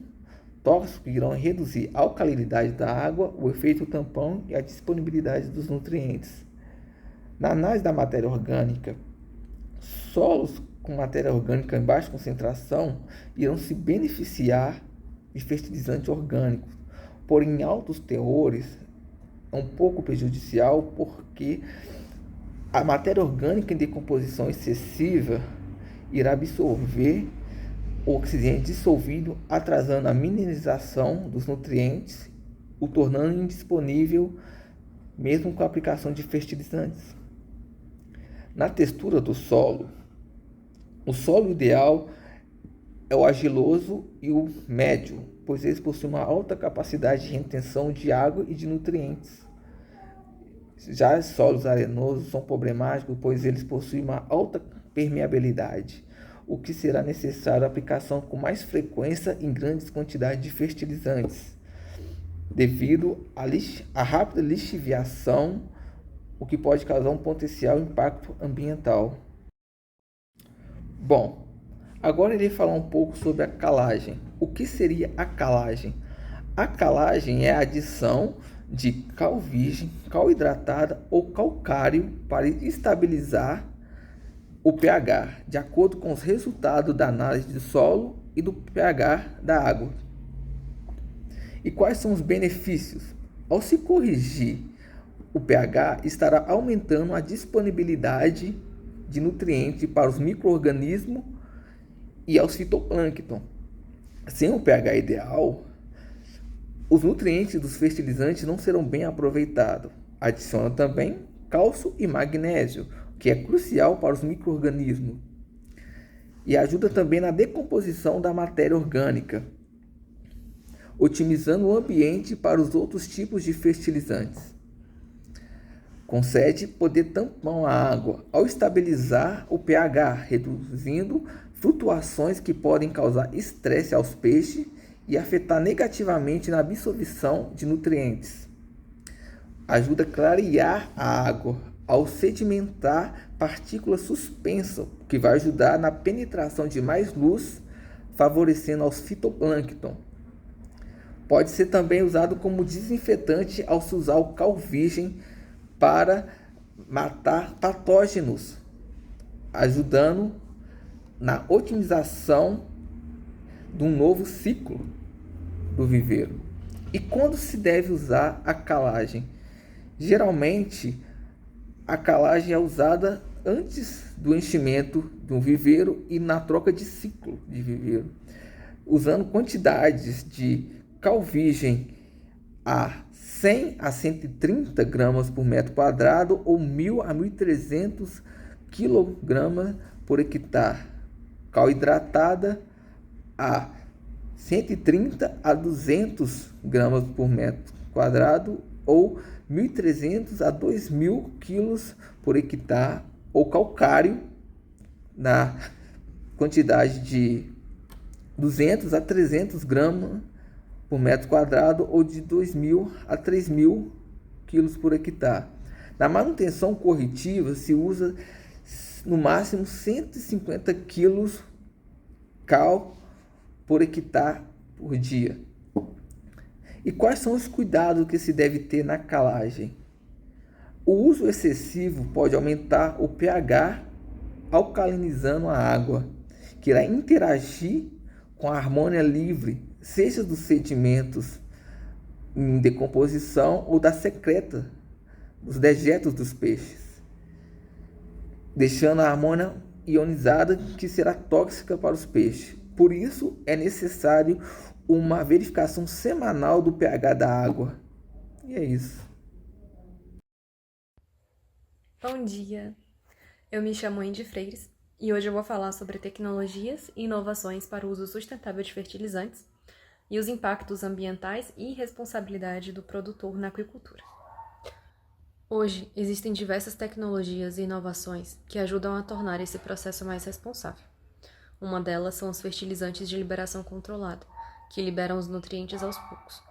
L: tóxicos que irão reduzir a alcalinidade da água, o efeito tampão e a disponibilidade dos nutrientes. Na análise da matéria orgânica, solos com matéria orgânica em baixa concentração irão se beneficiar de fertilizantes orgânicos, porém em altos teores é um pouco prejudicial porque a matéria orgânica em decomposição excessiva irá absorver o oxigênio dissolvido, atrasando a mineralização dos nutrientes, o tornando indisponível mesmo com a aplicação de fertilizantes. Na textura do solo, o solo ideal é o argiloso e o médio, pois eles possuem uma alta capacidade de retenção de água e de nutrientes. Já os solos arenosos são problemáticos, pois eles possuem uma alta permeabilidade, o que será necessário a aplicação com mais frequência em grandes quantidades de fertilizantes, devido à rápida lixiviação, o que pode causar um potencial impacto ambiental. Bom, agora irei falar um pouco sobre a calagem. O que seria a calagem? A calagem é a adição de cal virgem, cal hidratada ou calcário para estabilizar o pH, de acordo com os resultados da análise de solo e do pH da água. E quais são os benefícios? Ao se corrigir o pH, estará aumentando a disponibilidade de nutrientes para os micro-organismos e aos fitoplâncton. Sem o pH ideal, os nutrientes dos fertilizantes não serão bem aproveitados. Adiciona também cálcio e magnésio, que é crucial para os micro-organismos, e ajuda também na decomposição da matéria orgânica, otimizando o ambiente para os outros tipos de fertilizantes. Concede poder tampão à água ao estabilizar o pH, reduzindo flutuações que podem causar estresse aos peixes e afetar negativamente na absorção de nutrientes. Ajuda a clarear a água ao sedimentar partículas suspensas, que vai ajudar na penetração de mais luz, favorecendo aos fitoplâncton. Pode ser também usado como desinfetante ao se usar o cal virgem para matar patógenos ajudando na otimização de um novo ciclo do viveiro. E quando se deve usar a calagem? Geralmente, a calagem é usada antes do enchimento de um viveiro e na troca de ciclo de viveiro, usando quantidades de cal virgem a 100 a 130 gramas por metro quadrado ou 1.000 a 1.300 quilogramas por hectare. Cal hidratada a 130 a 200 gramas por metro quadrado ou 1.300 a 2.000 quilos por hectare, ou calcário na quantidade de 200 a 300 gramas por metro quadrado ou de 2.000 a 3.000 quilos por hectare. Na manutenção corretiva se usa no máximo 150 quilos cal por hectare por dia. E quais são os cuidados que se deve ter na calagem? O uso excessivo pode aumentar o pH, alcalinizando a água, que irá interagir com a harmonia livre, seja dos sedimentos em decomposição ou da secreta, dos dejetos dos peixes, deixando a harmonia ionizada, que será tóxica para os peixes. Por isso, é necessário uma verificação semanal do pH da água. E é isso.
M: Bom dia! Eu me chamo Andy Freires e hoje eu vou falar sobre tecnologias e inovações para o uso sustentável de fertilizantes e os impactos ambientais e responsabilidade do produtor na aquicultura. Hoje, existem diversas tecnologias e inovações que ajudam a tornar esse processo mais responsável. Uma delas são os fertilizantes de liberação controlada, que liberam os nutrientes aos poucos.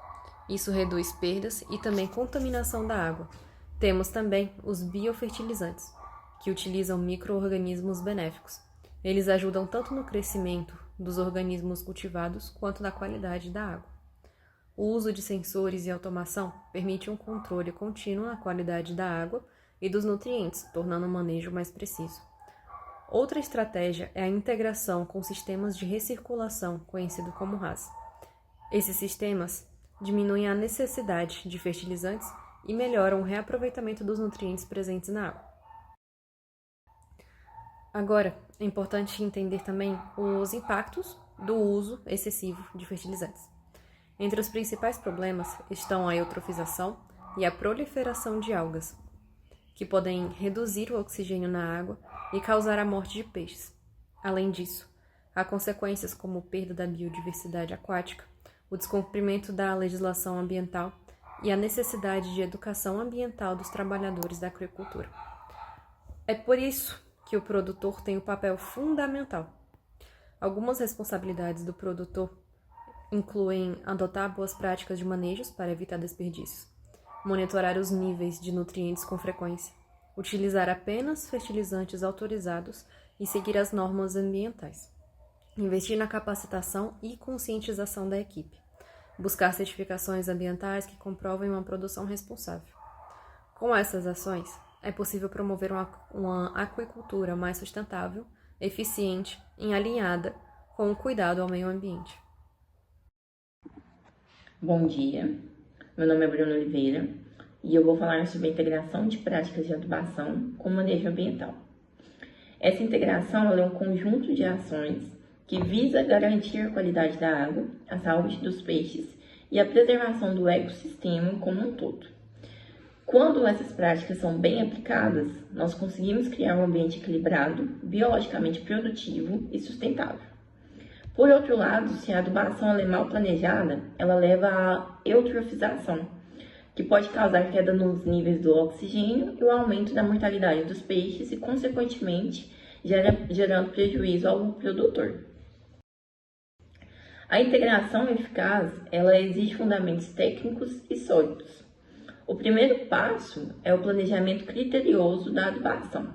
M: Isso reduz perdas e também contaminação da água. Temos também os biofertilizantes, que utilizam micro-organismos benéficos. Eles ajudam tanto no crescimento dos organismos cultivados quanto na qualidade da água. O uso de sensores e automação permite um controle contínuo na qualidade da água e dos nutrientes, tornando o manejo mais preciso. Outra estratégia é a integração com sistemas de recirculação, conhecido como RAS. Esses sistemas diminuem a necessidade de fertilizantes e melhoram o reaproveitamento dos nutrientes presentes na água. Agora, é importante entender também os impactos do uso excessivo de fertilizantes. Entre os principais problemas estão a eutrofização e a proliferação de algas, que podem reduzir o oxigênio na água e causar a morte de peixes. Além disso, há consequências como perda da biodiversidade aquática, o descumprimento da legislação ambiental e a necessidade de educação ambiental dos trabalhadores da aquicultura. É por isso que o produtor tem um papel fundamental. Algumas responsabilidades do produtor incluem adotar boas práticas de manejos para evitar desperdícios, monitorar os níveis de nutrientes com frequência, utilizar apenas fertilizantes autorizados e seguir as normas ambientais, investir na capacitação e conscientização da equipe, buscar certificações ambientais que comprovem uma produção responsável. Com essas ações, é possível promover uma aquicultura mais sustentável, eficiente e alinhada com o cuidado ao meio ambiente.
N: Bom dia, meu nome é Bruno Oliveira e eu vou falar sobre a integração de práticas de adubação com manejo ambiental. Essa integração é um conjunto de ações que visa garantir a qualidade da água, a saúde dos peixes e a preservação do ecossistema como um todo. Quando essas práticas são bem aplicadas, nós conseguimos criar um ambiente equilibrado, biologicamente produtivo e sustentável. Por outro lado, se a adubação é mal planejada, ela leva à eutrofização, que pode causar queda nos níveis do oxigênio e o aumento da mortalidade dos peixes e, consequentemente, gerando prejuízo ao produtor. A integração eficaz, ela exige fundamentos técnicos e sólidos. O primeiro passo é o planejamento criterioso da adubação,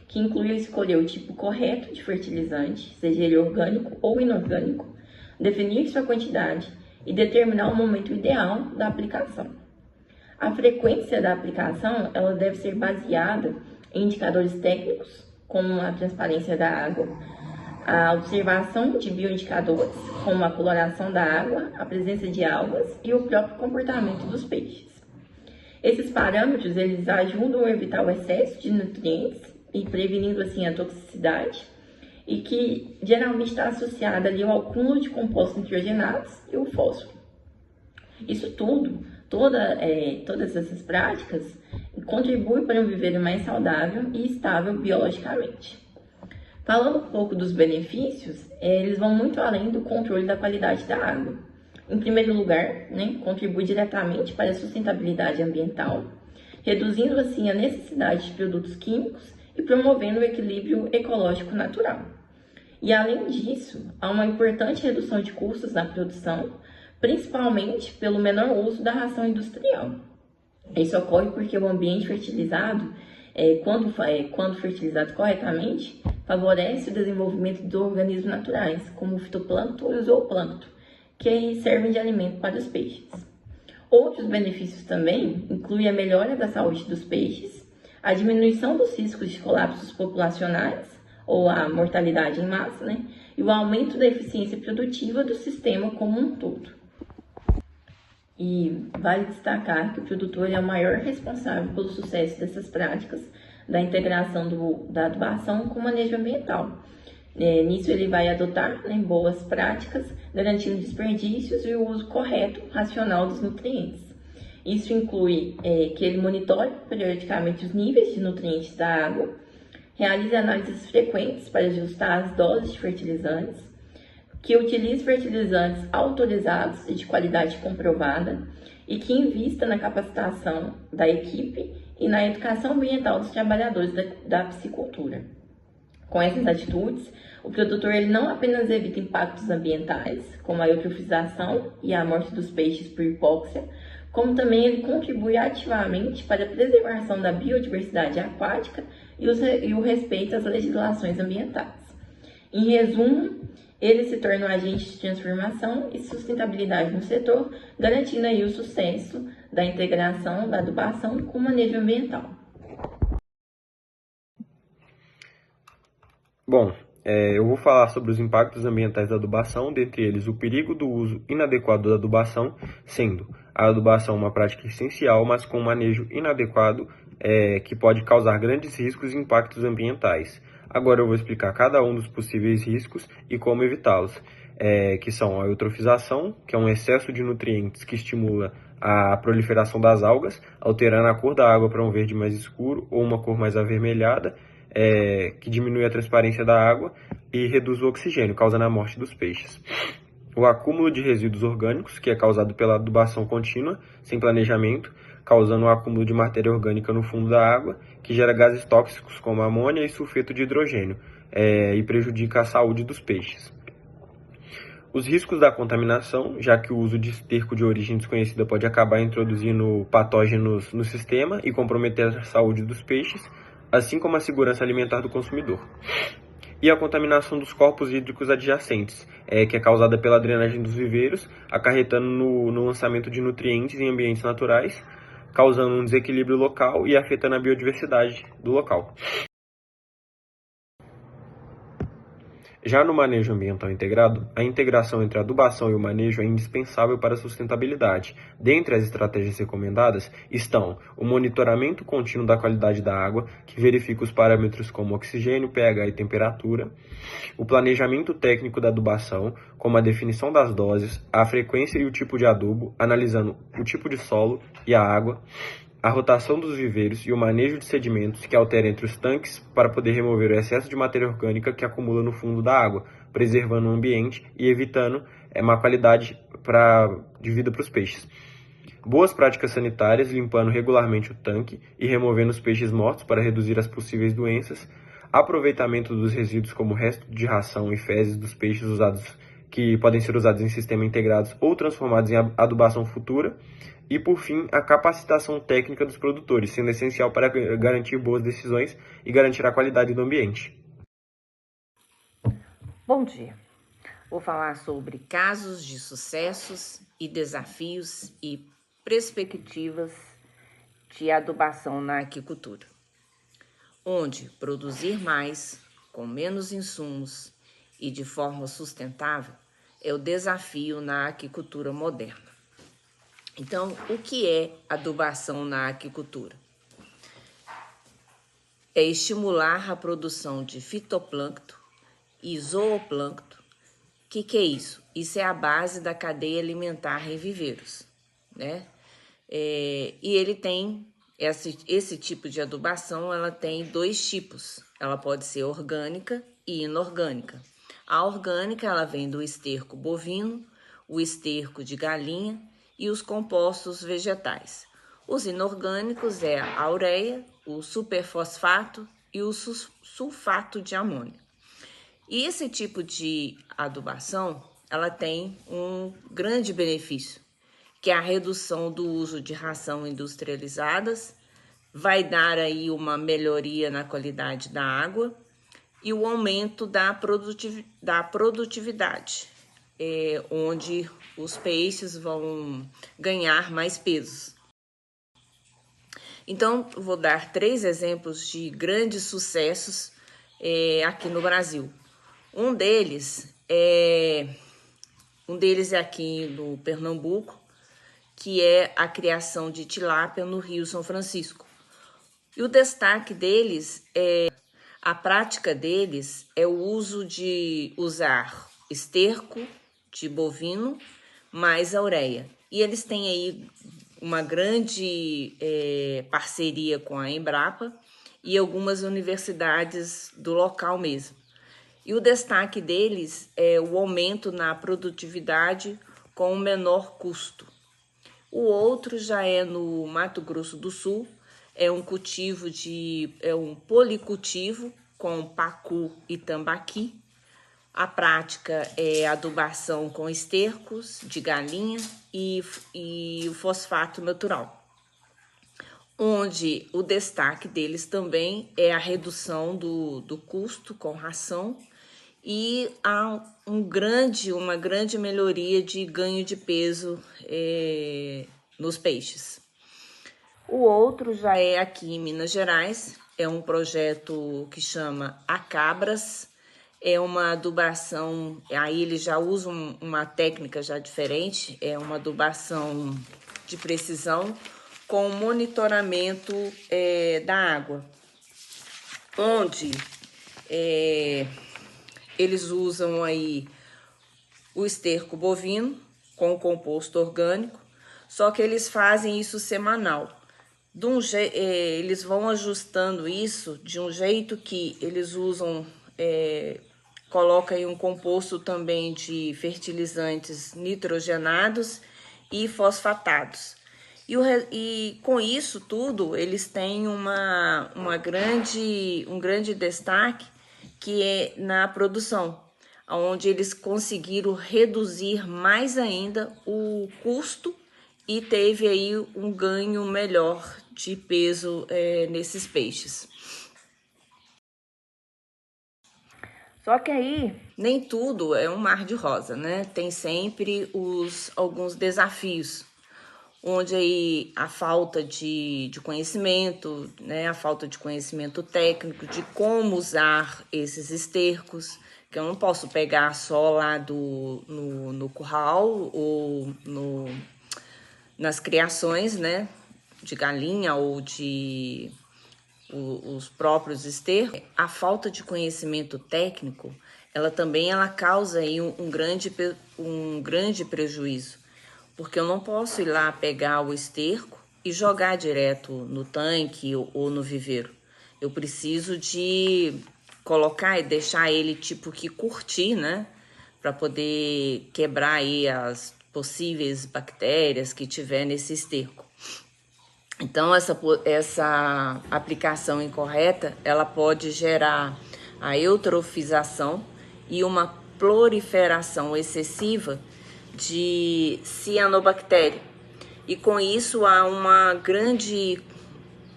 N: que inclui escolher o tipo correto de fertilizante, seja ele orgânico ou inorgânico, definir sua quantidade e determinar o momento ideal da aplicação. A frequência da aplicação ela deve ser baseada em indicadores técnicos, como a transparência da água, a observação de bioindicadores, como a coloração da água, a presença de algas e o próprio comportamento dos peixes. Esses parâmetros, eles ajudam a evitar o excesso de nutrientes e prevenindo assim a toxicidade, e que geralmente está associada ali ao acúmulo de compostos nitrogenados e o fósforo. Isso tudo, todas essas práticas contribuem para um viveiro mais saudável e estável biologicamente. Falando um pouco dos benefícios, eles vão muito além do controle da qualidade da água. Em primeiro lugar, contribui diretamente para a sustentabilidade ambiental, reduzindo assim a necessidade de produtos químicos e promovendo o equilíbrio ecológico natural. E além disso, há uma importante redução de custos na produção, principalmente pelo menor uso da ração industrial. Isso ocorre porque o ambiente fertilizado, quando fertilizado corretamente, favorece o desenvolvimento de organismos naturais, como o fitoplâncton e o zooplâncton, que servem de alimento para os peixes. Outros benefícios também incluem a melhora da saúde dos peixes, a diminuição dos riscos de colapsos populacionais, ou a mortalidade em massa, e o aumento da eficiência produtiva do sistema como um todo. E vale destacar que o produtor é o maior responsável pelo sucesso dessas práticas da integração da adubação com o manejo ambiental. Nisso ele vai adotar boas práticas, garantindo desperdícios e o uso correto, racional dos nutrientes. Isso inclui que ele monitore periodicamente os níveis de nutrientes da água, realize análises frequentes para ajustar as doses de fertilizantes, que utilize fertilizantes autorizados e de qualidade comprovada e que invista na capacitação da equipe e na educação ambiental dos trabalhadores da piscicultura. Com essas atitudes, o produtor ele não apenas evita impactos ambientais, como a eutrofização e a morte dos peixes por hipóxia, como também ele contribui ativamente para a preservação da biodiversidade aquática e o respeito às legislações ambientais. Em resumo, ele se torna um agente de transformação e sustentabilidade no setor, garantindo aí o sucesso da integração da adubação com o manejo ambiental.
O: Bom, eu vou falar sobre os impactos ambientais da adubação, dentre eles o perigo do uso inadequado da adubação, sendo a adubação uma prática essencial, mas com um manejo inadequado que pode causar grandes riscos e impactos ambientais. Agora eu vou explicar cada um dos possíveis riscos e como evitá-los, que são a eutrofização, que é um excesso de nutrientes que estimula a proliferação das algas, alterando a cor da água para um verde mais escuro ou uma cor mais avermelhada, que diminui a transparência da água e reduz o oxigênio, causando a morte dos peixes. O acúmulo de resíduos orgânicos, que é causado pela adubação contínua, sem planejamento, causando o acúmulo de matéria orgânica no fundo da água, que gera gases tóxicos como amônia e sulfeto de hidrogênio, e prejudica a saúde dos peixes. Os riscos da contaminação, já que o uso de esterco de origem desconhecida pode acabar introduzindo patógenos no sistema e comprometer a saúde dos peixes, assim como a segurança alimentar do consumidor. E a contaminação dos corpos hídricos adjacentes, que é causada pela drenagem dos viveiros, acarretando no lançamento de nutrientes em ambientes naturais, causando um desequilíbrio local e afetando a biodiversidade do local. Já no manejo ambiental integrado, a integração entre a adubação e o manejo é indispensável para a sustentabilidade. Dentre as estratégias recomendadas estão o monitoramento contínuo da qualidade da água, que verifica os parâmetros como oxigênio, pH e temperatura, o planejamento técnico da adubação, como a definição das doses, a frequência e o tipo de adubo, analisando o tipo de solo e a água, a rotação dos viveiros e o manejo de sedimentos que altera entre os tanques para poder remover o excesso de matéria orgânica que acumula no fundo da água, preservando o ambiente e evitando má qualidade de vida para os peixes. Boas práticas sanitárias, limpando regularmente o tanque e removendo os peixes mortos para reduzir as possíveis doenças, aproveitamento dos resíduos como resto de ração e fezes dos peixes que podem ser usados em sistemas integrados ou transformados em adubação futura, e, por fim, a capacitação técnica dos produtores, sendo essencial para garantir boas decisões e garantir a qualidade do ambiente.
P: Bom dia. Vou falar sobre casos de sucessos e desafios e perspectivas de adubação na aquicultura. onde produzir mais, com menos insumos e de forma sustentável é o desafio na aquicultura moderna. Então, o que é adubação na aquicultura? É estimular a produção de fitoplâncton e zooplâncton. O que é isso? Isso é a base da cadeia alimentar em viveiros, né? E ele tem esse tipo de adubação, ela tem 2 tipos. Ela pode ser orgânica e inorgânica. A orgânica, ela vem do esterco bovino, o esterco de galinha e os compostos vegetais. Os inorgânicos é a ureia, o superfosfato e o sulfato de amônio. E esse tipo de adubação, ela tem um grande benefício, que é a redução do uso de ração industrializadas, vai dar aí uma melhoria na qualidade da água e o aumento da produtividade, onde os peixes vão ganhar mais peso. Então, vou dar 3 exemplos de grandes sucessos aqui no Brasil. Um deles é aqui no Pernambuco, que é a criação de tilápia no Rio São Francisco. E o destaque deles a prática deles é o uso de usar esterco de bovino mais a ureia. E eles têm aí uma grande parceria com a Embrapa e algumas universidades do local mesmo. E o destaque deles é o aumento na produtividade com o menor custo. O outro já é no Mato Grosso do Sul, é um policultivo com pacu e tambaqui. A prática é adubação com estercos de galinha e o fosfato natural, onde o destaque deles também é a redução do custo com ração e há uma grande melhoria de ganho de peso nos peixes. O outro já é aqui em Minas Gerais, é um projeto que chama Acabras. É uma adubação, aí eles já usam uma técnica já diferente, é uma adubação de precisão com monitoramento da água, onde eles usam aí o esterco bovino com composto orgânico, só que eles fazem isso semanal. Eles vão ajustando isso de um jeito que eles usam... coloca aí um composto também de fertilizantes nitrogenados e fosfatados. E com isso tudo, eles têm um grande destaque que é na produção, onde eles conseguiram reduzir mais ainda o custo e teve aí um ganho melhor de peso nesses peixes. Só que aí nem tudo é um mar de rosa, né? Tem sempre alguns desafios, onde aí a falta de conhecimento, né? A falta de conhecimento técnico de como usar esses estercos, que eu não posso pegar só lá no curral ou nas criações, né? De galinha ou de... os próprios estercos. A falta de conhecimento técnico, ela causa aí um grande prejuízo, porque eu não posso ir lá pegar o esterco e jogar direto no tanque ou no viveiro. Eu preciso de colocar e deixar ele tipo que curtir, né? Para poder quebrar aí as possíveis bactérias que tiver nesse esterco. Então, essa aplicação incorreta, ela pode gerar a eutrofização e uma proliferação excessiva de cianobactéria. E com isso há uma grande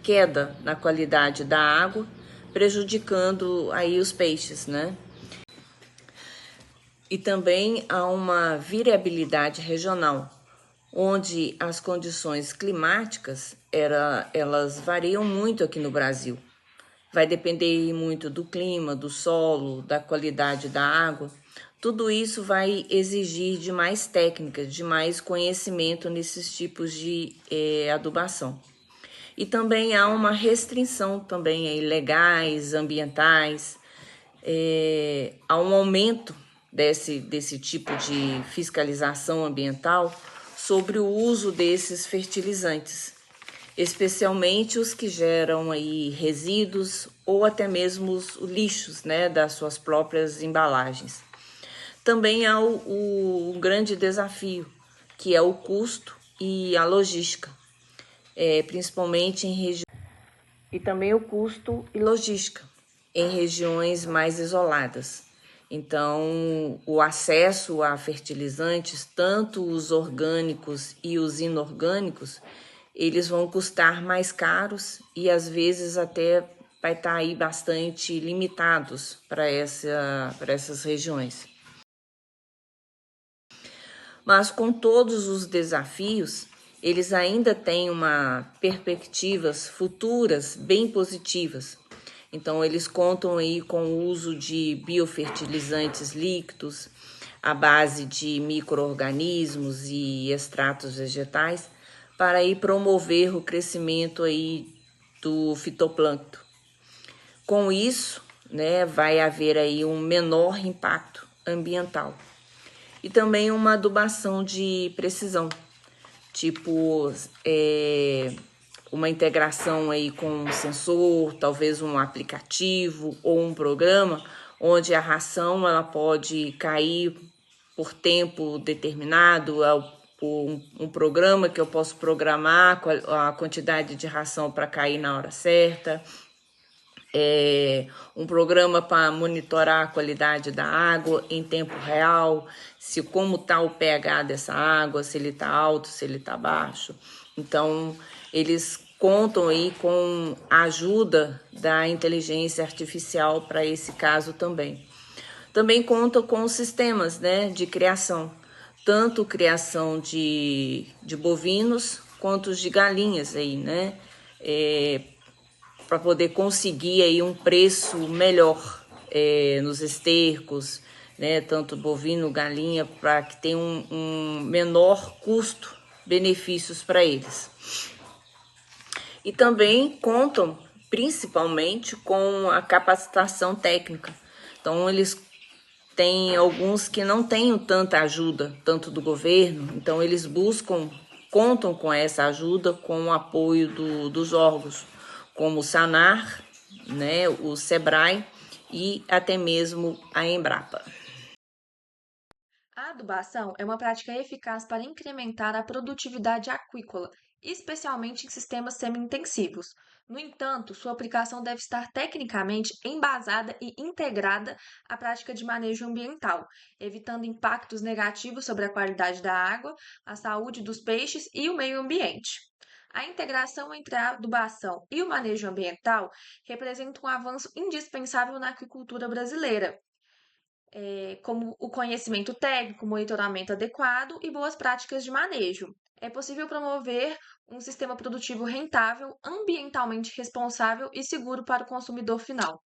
P: queda na qualidade da água, prejudicando aí os peixes, né? E também há uma variabilidade regional, onde as condições climáticas elas variam muito aqui no Brasil. vai depender muito do clima, do solo, da qualidade da água. Tudo isso vai exigir de mais técnicas, de mais conhecimento nesses tipos de adubação. E também há uma restrição também aí, legais, ambientais, há um aumento desse tipo de fiscalização ambiental sobre o uso desses fertilizantes, especialmente os que geram aí resíduos ou até mesmo os lixos, né, das suas próprias embalagens. Também há o grande desafio, que é o custo e a logística, principalmente em regiões. E também o custo e logística em regiões mais isoladas. Então, o acesso a fertilizantes, tanto os orgânicos e os inorgânicos, eles vão custar mais caros e às vezes até vai estar aí bastante limitados para essas regiões. Mas com todos os desafios, eles ainda têm perspectivas futuras bem positivas. Então, eles contam aí com o uso de biofertilizantes líquidos, à base de micro-organismos e extratos vegetais, para aí promover o crescimento aí do fitoplâncton. Com isso, né, vai haver aí um menor impacto ambiental. E também uma adubação de precisão, tipo uma integração aí com um sensor, talvez um aplicativo ou um programa, onde a ração ela pode cair por tempo determinado, um programa que eu posso programar a quantidade de ração para cair na hora certa, um programa para monitorar a qualidade da água em tempo real, como está o pH dessa água, se ele está alto, se ele está baixo. Então, eles contam aí com a ajuda da inteligência artificial para esse caso também. Também contam com sistemas, né, de criação, tanto criação de bovinos quanto de galinhas aí, né, para poder conseguir aí um preço melhor nos estercos, né, tanto bovino, galinha, para que tenha um menor custo-benefícios para eles. E também contam principalmente com a capacitação técnica. Então, eles têm alguns que não têm tanta ajuda, tanto do governo, então eles contam com essa ajuda, com o apoio dos órgãos, como o Sanar, né, o Sebrae e até mesmo a Embrapa.
D: A adubação é uma prática eficaz para incrementar a produtividade aquícola, especialmente em sistemas semi-intensivos. No entanto, sua aplicação deve estar tecnicamente embasada e integrada à prática de manejo ambiental, evitando impactos negativos sobre a qualidade da água, a saúde dos peixes e o meio ambiente. A integração entre a adubação e o manejo ambiental representa um avanço indispensável na aquicultura brasileira, como o conhecimento técnico, monitoramento adequado e boas práticas de manejo. É possível promover um sistema produtivo rentável, ambientalmente responsável e seguro para o consumidor final.